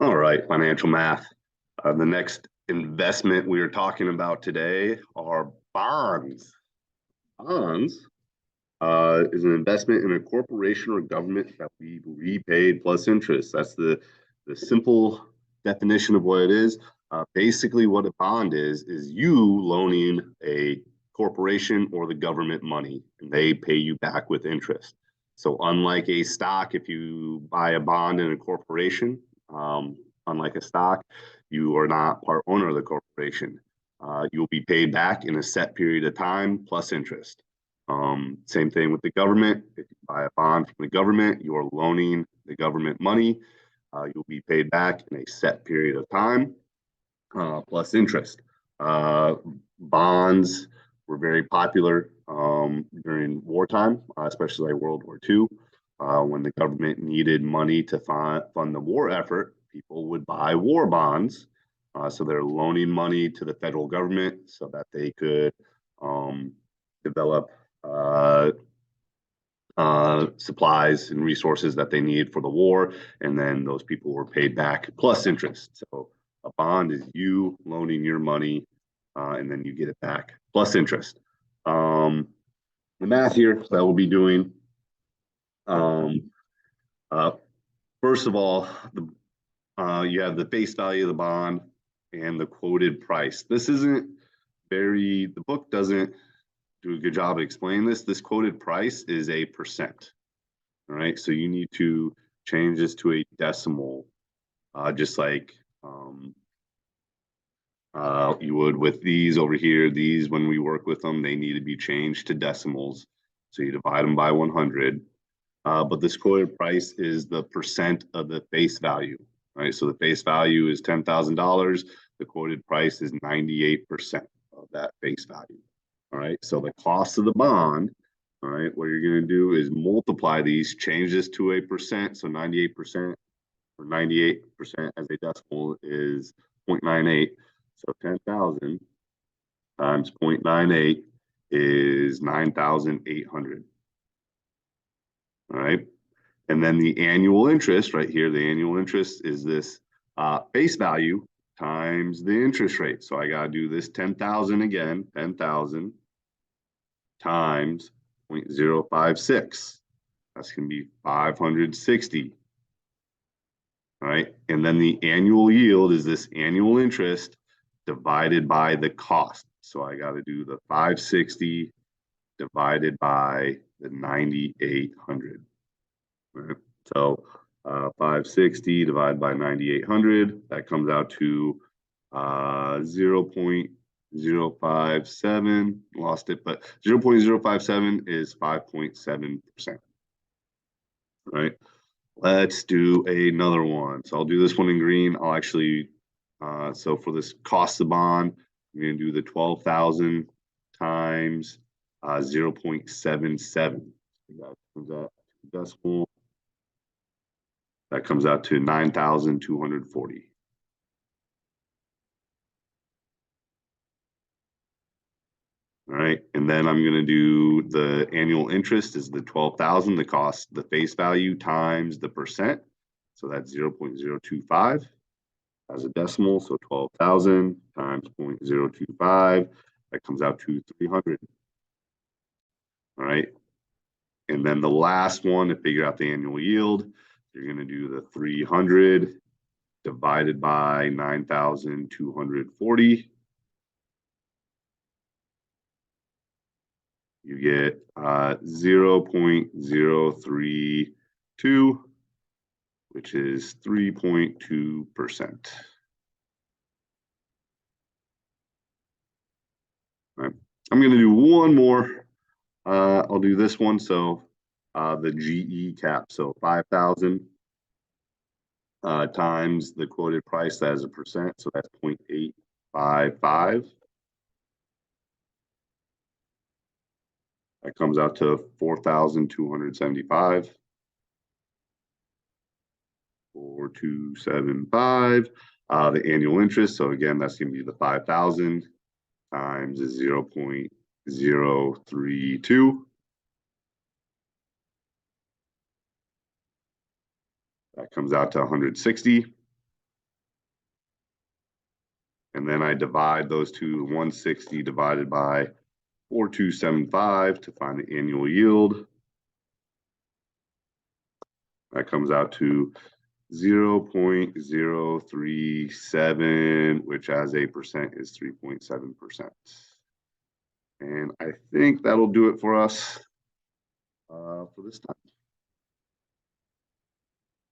All right, financial math. The next investment we are talking about today are bonds. Bonds is an investment in a corporation or government that we repaid plus interest. That's the simple definition of what it is. Basically, what a bond is you loaning a corporation or the government money, and they pay you back with interest. So, unlike a stock, if you buy a bond in a corporation, unlike a stock, you are not part owner of the corporation. You'll be paid back in a set period of time plus interest. Same thing with the government. If you buy a bond from the government, you're loaning the government money. You'll be paid back in a set period of time plus interest. Bonds were very popular during wartime, especially like World War II. When the government needed money to fund the war effort, people would buy war bonds. So they're loaning money to the federal government so that they could develop supplies and resources that they need for the war, and then those people were paid back plus interest. So a bond is you loaning your money, and then you get it back plus interest. The math here that we'll be doing. Um, uh, First of all, you have the face value of the bond and the quoted price. This isn't the book doesn't do a good job of explaining this. This quoted price is a percent. All right, so you need to change this to a decimal, just like you would with these over here. These, when we work with them, they need to be changed to decimals. So you divide them by 100. But this quoted price is the percent of the face value, right? So the face value is $10,000. The quoted price is 98% of that face value. All right, so the cost of the bond, all right, what you're going to do is multiply these, change this to a percent. So 98% or 98% as a decimal is 0.98. So 10,000 times 0.98 is 9,800. All right. And then the annual interest right here, the annual interest is this face value times the interest rate. So I got to do this 10,000 again, 10,000 times 0.056. That's going to be 560. All right. And then the annual yield is this annual interest divided by the cost. So I got to do the 560 divided by the 9,800. Right. So 560 divided by 9,800, that comes out to 0.057. Lost it, but 0.057 is 5.7%. Right. Let's do another one. So I'll do this one in green. I'll actually, so for this cost of bond, I'm going to do the 12,000 times 0.77. That comes out to decimal. That comes out to 9,240. All right, and then I'm going to do the annual interest is the 12,000, the cost, the face value times the percent. So that's 0.025 as a decimal. So 12,000 times 0.025, that comes out to 300. All right, and then the last one to figure out the annual yield, you're going to do the 300 divided by 9,240. You get 0.032, which is 3.2%. All right. I'm going to do one more. I'll do this one. So the GE cap. So 5,000 times the quoted price, that is a percent. So that's 0.855. That comes out to 4,275. 4,275. The annual interest. So again, that's going to be the 5,000 times 0.032. That comes out to 160. And then I divide those two, 160 divided by 4275 to find the annual yield. That comes out to 0.037, which as a percent is 3.7%. And I think that'll do it for us for this time.